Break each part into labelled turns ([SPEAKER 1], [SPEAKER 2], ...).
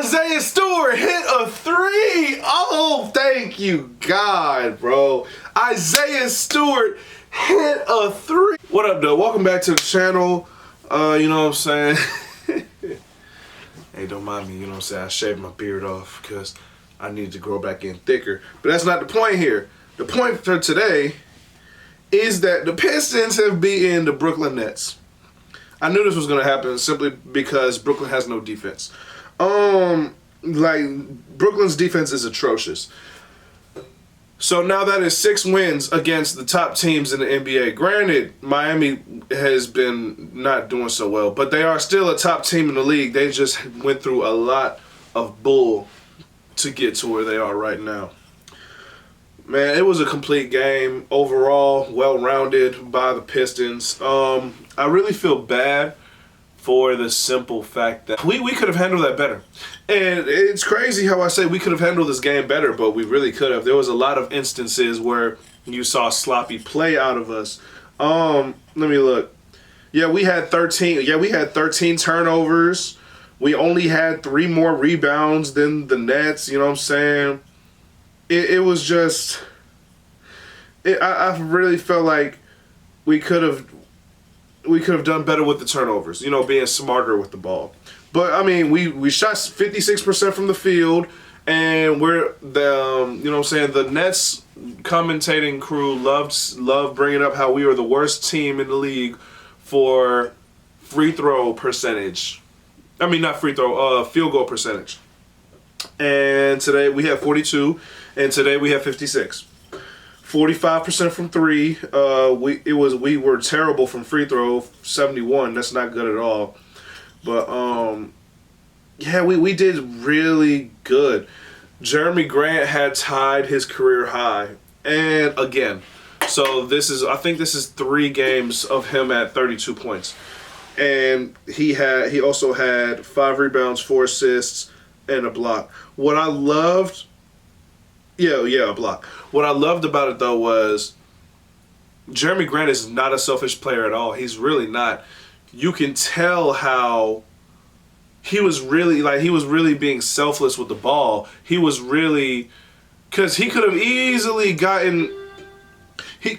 [SPEAKER 1] Isaiah Stewart hit a three. Oh, thank you, God, bro. Isaiah Stewart hit a three. What up, though? Welcome back to the channel. You know what I'm saying? Hey, don't mind me, you know what I'm saying? I shaved my beard off because I need to grow back in thicker. But that's not the point here. The point for today is that the Pistons have beaten the Brooklyn Nets. I knew this was going to happen simply because Brooklyn has no defense. Brooklyn's defense is atrocious. So now that is 6 wins against the top teams in the NBA. Granted, Miami has been not doing so well, but they are still a top team in the league. They just went through a lot of bull to get to where they are right now. Man, it was a complete game overall, well-rounded by the Pistons. I really feel bad for the simple fact that we could have handled that better. And it's crazy how I say we could have handled this game better, but we really could have. There was a lot of instances where you saw sloppy play out of us. Let me look. Yeah, we had 13 turnovers. We only had 3 more rebounds than the Nets, you know what I'm saying? It was just I really felt like we could have done better with the turnovers, you know, being smarter with the ball. But I mean, we shot 56% from the field, and we're the you know what I'm saying, the Nets commentating crew loved bringing up how we were the worst team in the league for free throw percentage. I mean, not free throw, field goal percentage. And today we have 42, and today we have 56. 45% from 3. We were terrible from free throw. 71. That's not good at all. But yeah, we did really good. Jeremy Grant had tied his career high, and again, so I think this is 3 games of him at 32 points, and he also had 5 rebounds, 4 assists, and a block. What I loved. A block. What I loved about it, though, was Jeremy Grant is not a selfish player at all. He's really not. You can tell how he was really being selfless with the ball. He was really, because he could have easily gotten his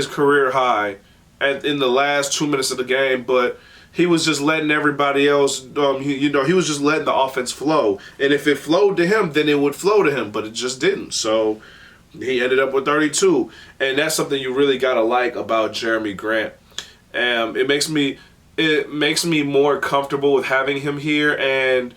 [SPEAKER 1] career high in the last 2 minutes of the game, but he was just letting everybody else, he was just letting the offense flow. And if it flowed to him, then it would flow to him, but it just didn't. So he ended up with 32. And that's something you really got to like about Jeremy Grant. It makes me more comfortable with having him here, and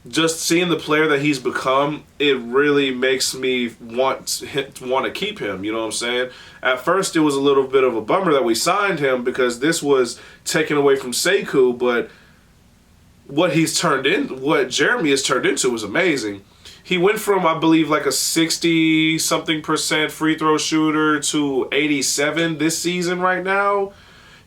[SPEAKER 1] just seeing the player that he's become, it really makes me want to keep him, you know what I'm saying? At first, it was a little bit of a bummer that we signed him because this was taken away from Sekou, but what Jeremy has turned into was amazing. He went from, I believe, like a 60-something% free throw shooter to 87 this season right now.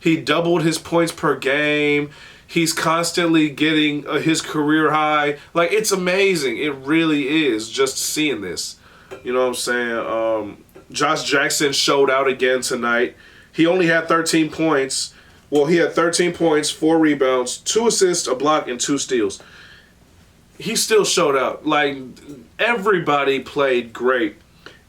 [SPEAKER 1] He doubled his points per game. He's constantly getting his career high. Like, it's amazing. It really is, just seeing this. You know what I'm saying? Josh Jackson showed out again tonight. He only had 13 points. Well, he had 13 points, 4 rebounds, 2 assists, a block, and 2 steals. He still showed out. Like, everybody played great.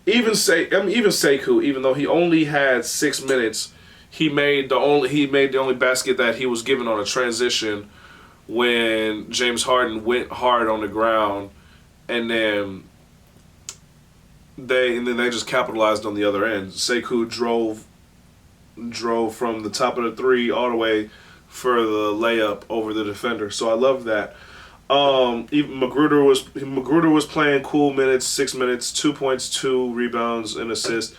[SPEAKER 1] Even Sekou, even though he only had 6 minutes, He made the only basket that he was given on a transition when James Harden went hard on the ground, and then they just capitalized on the other end. Sekou drove from the top of the 3 all the way for the layup over the defender. So I love that. Even Magruder was playing cool minutes, 6 minutes, 2 points, 2 rebounds, and assists.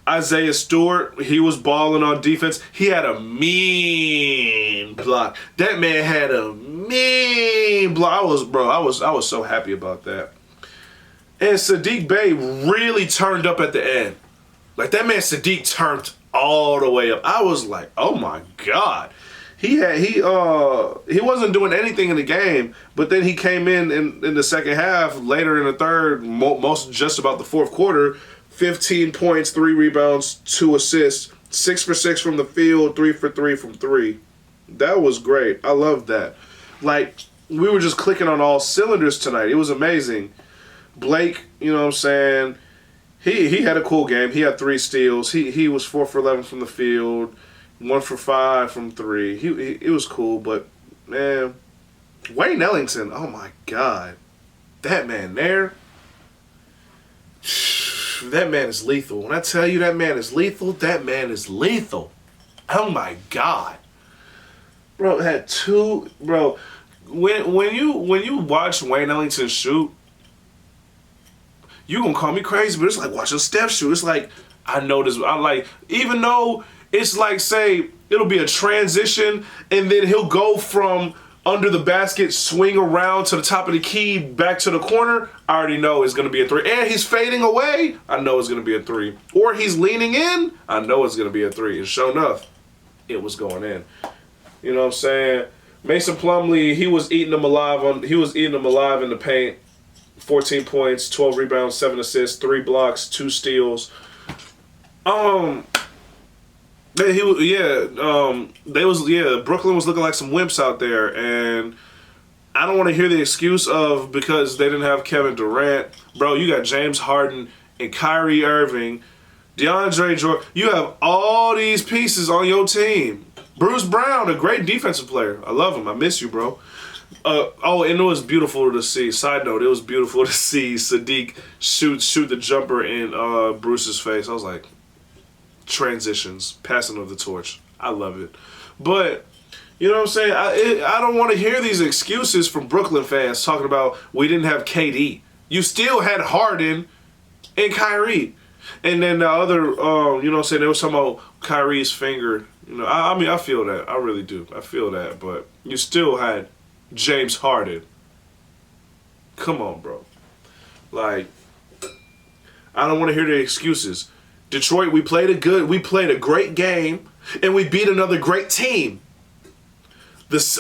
[SPEAKER 1] Isaiah Stewart, he was balling on defense. He had a mean block. That man had a mean block. I was so happy about that. And Sadiq Bey really turned up at the end. Like, that man Sadiq turned all the way up. I was like, oh my God. He wasn't doing anything in the game, but then he came in the second half, later in the third, most just about the fourth quarter. 15 points, 3 rebounds, 2 assists, 6 for 6 from the field, 3 for 3 from 3. That was great. I love that. Like, we were just clicking on all cylinders tonight. It was amazing. Blake, you know what I'm saying? He had a cool game. He had 3 steals. He was 4 for 11 from the field, 1 for 5 from 3. It was cool, but man, Wayne Ellington, oh my God, that man there, that man is lethal. When I tell you that man is lethal, that man is lethal. Oh my God, bro, had 2, bro. When you watch Wayne Ellington shoot, you gonna call me crazy, but it's like watching Steph shoot. It's like, I know this. I like, even though it's like, say, it'll be a transition, and then he'll go from under the basket, swing around to the top of the key, back to the corner. I already know it's gonna be a 3. And he's fading away. I know it's gonna be a 3. Or he's leaning in. I know it's gonna be a 3. And sure enough, it was going in. You know what I'm saying? Mason Plumlee, he was eating them alive in the paint. 14 points, 12 rebounds, 7 assists, 3 blocks, 2 steals. Brooklyn was looking like some wimps out there, and I don't want to hear the excuse of because they didn't have Kevin Durant. Bro, you got James Harden and Kyrie Irving, DeAndre Jordan. You have all these pieces on your team. Bruce Brown, a great defensive player. I love him. I miss you, bro. And it was beautiful to see. Side note, it was beautiful to see Sadiq shoot the jumper in Bruce's face. I was like, transitions, passing of the torch. I love it. But, you know what I'm saying? I don't want to hear these excuses from Brooklyn fans talking about we didn't have KD. You still had Harden and Kyrie. And then the other, you know what I'm saying, they were talking about Kyrie's finger. You know, I mean, I feel that. I really do. I feel that. But you still had James Harden. Come on, bro. Like, I don't want to hear the excuses. Detroit, we played a great game, and we beat another great team.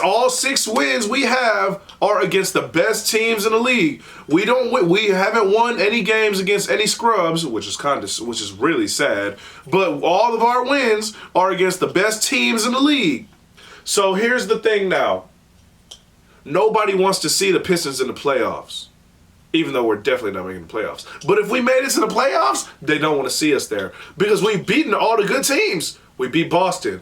[SPEAKER 1] All 6 wins we have are against the best teams in the league. We haven't won any games against any scrubs, which is really sad. But all of our wins are against the best teams in the league. So here's the thing now. Nobody wants to see the Pistons in the playoffs, even though we're definitely not making the playoffs. But if we made it to the playoffs, they don't want to see us there because we've beaten all the good teams. We beat Boston.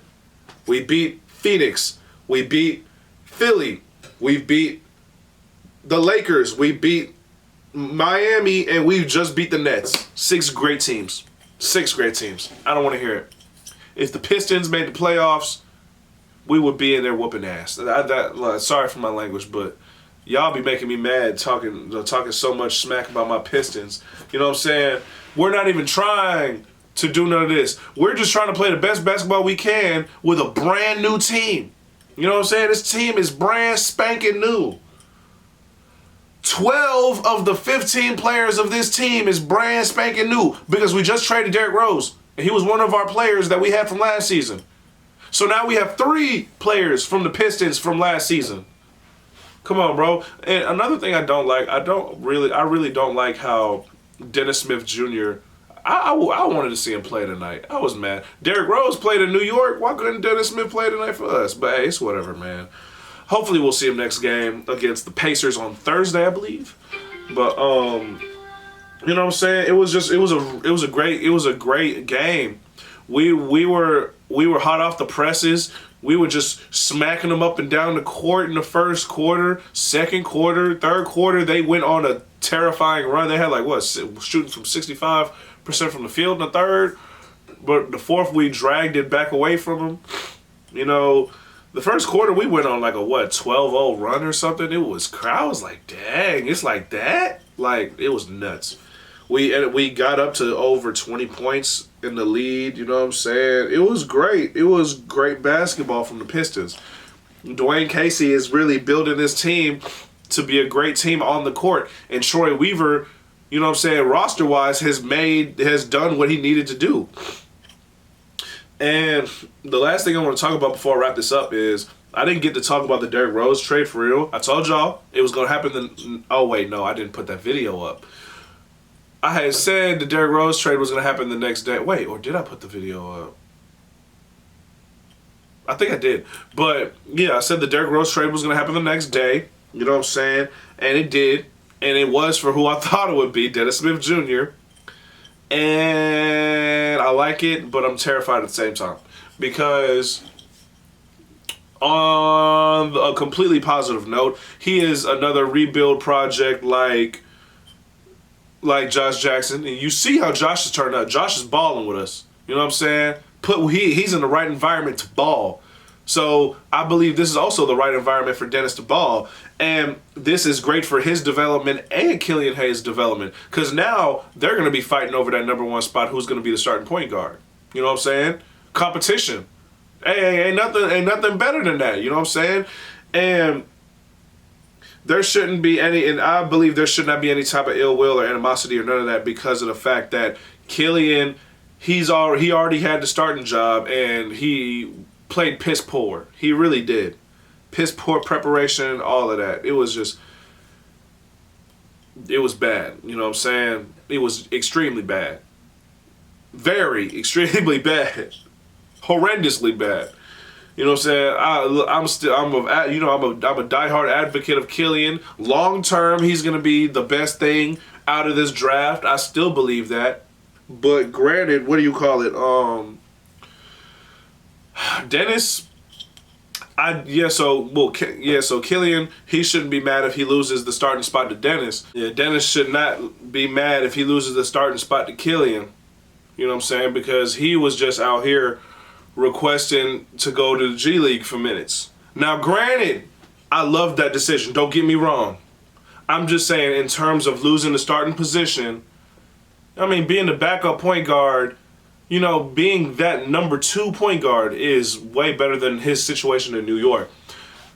[SPEAKER 1] We beat Phoenix. We beat Philly. We beat the Lakers. We beat Miami, and we just beat the Nets. 6 great teams. 6 great teams. I don't want to hear it. If the Pistons made the playoffs, we would be in there whooping ass. Sorry for my language, but y'all be making me mad talking so much smack about my Pistons. You know what I'm saying? We're not even trying to do none of this. We're just trying to play the best basketball we can with a brand new team. You know what I'm saying? This team is brand spanking new. 12 of the 15 players of this team is brand spanking new because we just traded Derrick Rose. And he was one of our players that we had from last season. So now we have 3 players from the Pistons from last season. Come on, bro. And another thing I don't like, I really don't like how Dennis Smith Jr. I wanted to see him play tonight. I was mad. Derrick Rose played in New York. Why couldn't Dennis Smith play tonight for us? But hey, it's whatever, man. Hopefully we'll see him next game against the Pacers on Thursday, I believe. But you know what I'm saying? It was a great game. We were hot off the presses. We were just smacking them up and down the court in the first quarter, second quarter, third quarter. They went on a terrifying run. They had shooting from 65% from the field in the third. But the fourth, we dragged it back away from them. You know, the first quarter, we went on like a 12-0 run or something. I was like, dang, it's like that? Like, it was nuts. We got up to over 20 points in the lead, you know what I'm saying? It was great. It was great basketball from the Pistons. Dwayne Casey is really building this team to be a great team on the court. And Troy Weaver, you know what I'm saying, roster-wise, has done what he needed to do. And the last thing I want to talk about before I wrap this up is I didn't get to talk about the Derrick Rose trade for real. I told y'all it was going to happen. Oh, wait, no, I didn't put that video up. I had said the Derrick Rose trade was going to happen the next day. Wait, or did I put the video up? I think I did. But, yeah, I said the Derrick Rose trade was going to happen the next day. You know what I'm saying? And it did. And it was for who I thought it would be, Dennis Smith Jr. And I like it, but I'm terrified at the same time. Because on a completely positive note, he is another rebuild project like Josh Jackson. And you see how Josh has turned out. Josh is balling with us. You know what I'm saying? He's in the right environment to ball. So I believe this is also the right environment for Dennis to ball. And this is great for his development and Killian Hayes' development. Because now they're going to be fighting over that number one spot. Who's going to be the starting point guard? You know what I'm saying? Competition. Hey, ain't nothing better than that. You know what I'm saying? And there shouldn't be any, and I believe there should not be any type of ill will or animosity or none of that because of the fact that Killian, he already had the starting job and he played piss poor. He really did. Piss poor preparation, all of that. It was bad. You know what I'm saying? It was extremely bad. Very extremely bad. Horrendously bad. You know what I'm saying? I'm a diehard advocate of Killian. Long term, he's gonna be the best thing out of this draft. I still believe that. But granted, what do you call it? Dennis. So Killian, he shouldn't be mad if he loses the starting spot to Dennis. Yeah, Dennis should not be mad if he loses the starting spot to Killian. You know what I'm saying? Because he was just out here requesting to go to the G League for minutes. Now, granted, I love that decision. Don't get me wrong. I'm just saying in terms of losing the starting position, I mean, being the backup point guard, you know, being that number 2 point guard is way better than his situation in New York.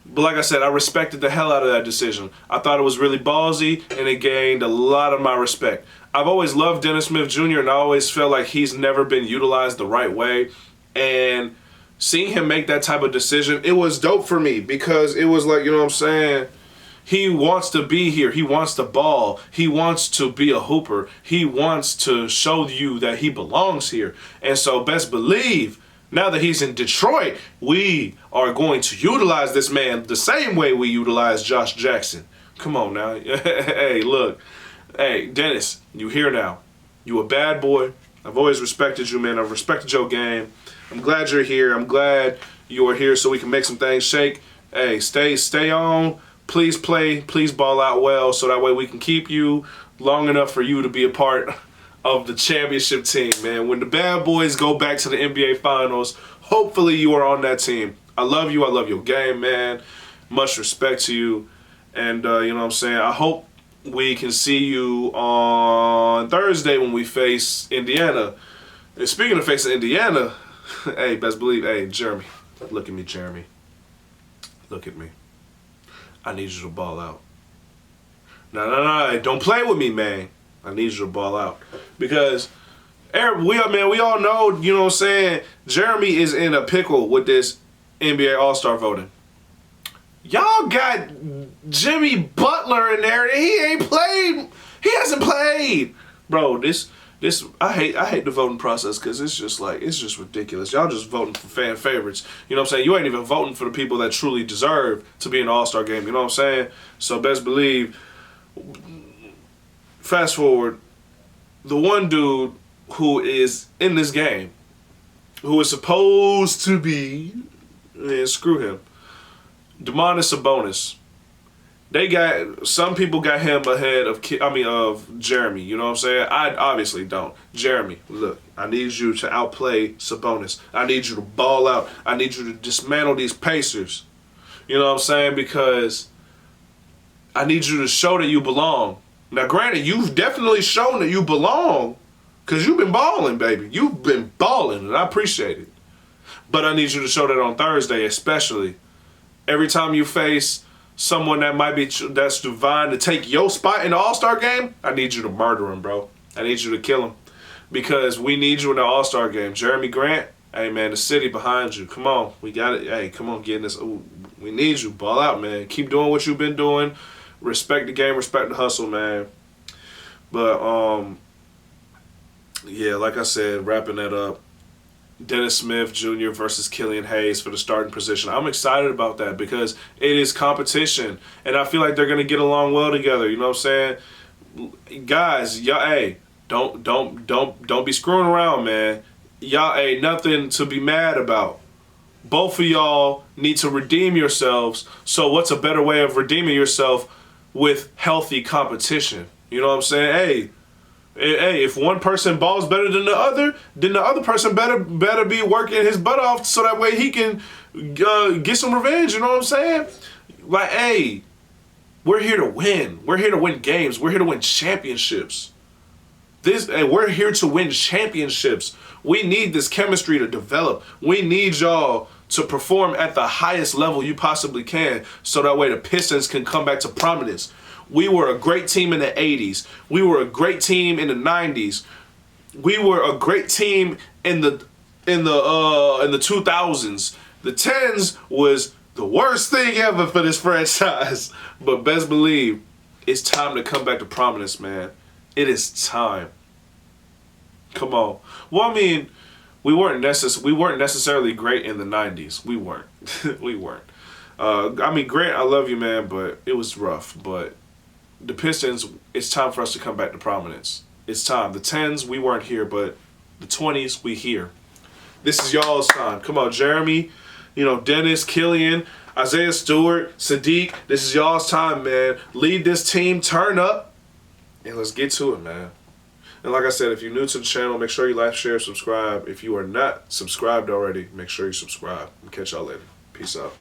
[SPEAKER 1] But like I said, I respected the hell out of that decision. I thought it was really ballsy, and it gained a lot of my respect. I've always loved Dennis Smith Jr., and I always felt like he's never been utilized the right way. And seeing him make that type of decision, it was dope for me because it was like, you know what I'm saying? He wants to be here. He wants to ball. He wants to be a hooper. He wants to show you that he belongs here. And so best believe, now that he's in Detroit, we are going to utilize this man the same way we utilize Josh Jackson. Come on now. Hey, look. Hey, Dennis, you here now. You a bad boy. I've always respected you, man. I've respected your game. I'm glad you're here. I'm glad you are here so we can make some things shake. Hey, stay on. Please play. Please ball out well so that way we can keep you long enough for you to be a part of the championship team, man. When the bad boys go back to the NBA Finals, hopefully you are on that team. I love you. I love your game, man. Much respect to you. And, you know what I'm saying? I hope we can see you on Thursday when we face Indiana. And speaking of facing Indiana, hey, best believe, hey, Jeremy. Look at me, Jeremy. Look at me. I need you to ball out. No, don't play with me, man. I need you to ball out. Because we all know, you know what I'm saying, Jeremy is in a pickle with this NBA All-Star voting. Y'all got Jimmy Butler in there and he ain't played. He hasn't played. Bro, this I hate the voting process because it's just ridiculous. Y'all just voting for fan favorites. You know what I'm saying? You ain't even voting for the people that truly deserve to be in the All-Star game. You know what I'm saying? So best believe, fast forward, the one dude who is in this game, who is supposed to be, screw him, Domantas Sabonis. Some people got him ahead of Jeremy. You know what I'm saying? I obviously don't. Jeremy, look, I need you to outplay Sabonis. I need you to ball out. I need you to dismantle these Pacers. You know what I'm saying? Because I need you to show that you belong. Now, granted, you've definitely shown that you belong because you've been balling, baby. You've been balling, and I appreciate it. But I need you to show that on Thursday, especially. Every time you face someone that's divine to take your spot in the All-Star game, I need you to murder him, bro. I need you to kill him. Because we need you in the All-Star game. Jeremy Grant, hey, man, the city behind you. Come on. We got it. Hey, come on, get in this. Ooh, we need you. Ball out, man. Keep doing what you've been doing. Respect the game. Respect the hustle, man. But, yeah, like I said, wrapping that up, Dennis Smith Jr. versus Killian Hayes for the starting position. I'm excited about that because it is competition, and I feel like they're gonna get along well together. You know what I'm saying? Guys, y'all, hey, don't be screwing around, man. Y'all ain't nothing to be mad about. Both of y'all need to redeem yourselves. So what's a better way of redeeming yourself with healthy competition? You know what I'm saying? Hey, if one person balls better than the other person better be working his butt off so that way he can get some revenge. You know what I'm saying? Like, hey, we're here to win. We're here to win games. We're here to win championships. We're here to win championships. We need this chemistry to develop. We need y'all to perform at the highest level you possibly can so that way the Pistons can come back to prominence. We were a great team in the 80s. We were a great team in the 90s. We were a great team in the 2000s. The 10s was the worst thing ever for this franchise. But best believe it's time to come back to prominence, man. It is time. Come on. Well, I mean, we weren't necessarily great in the 90s. We weren't. We weren't. I mean, Grant, I love you, man, but it was rough. But the Pistons, it's time for us to come back to prominence. It's time. The 10s, we weren't here, but the 20s, we here. This is y'all's time. Come on, Jeremy, Dennis, Killian, Isaiah Stewart, Sadiq. This is y'all's time, man. Lead this team, turn up, and let's get to it, man. And like I said, if you're new to the channel, make sure you like, share, subscribe. If you are not subscribed already, make sure you subscribe. I'll catch y'all later. Peace out.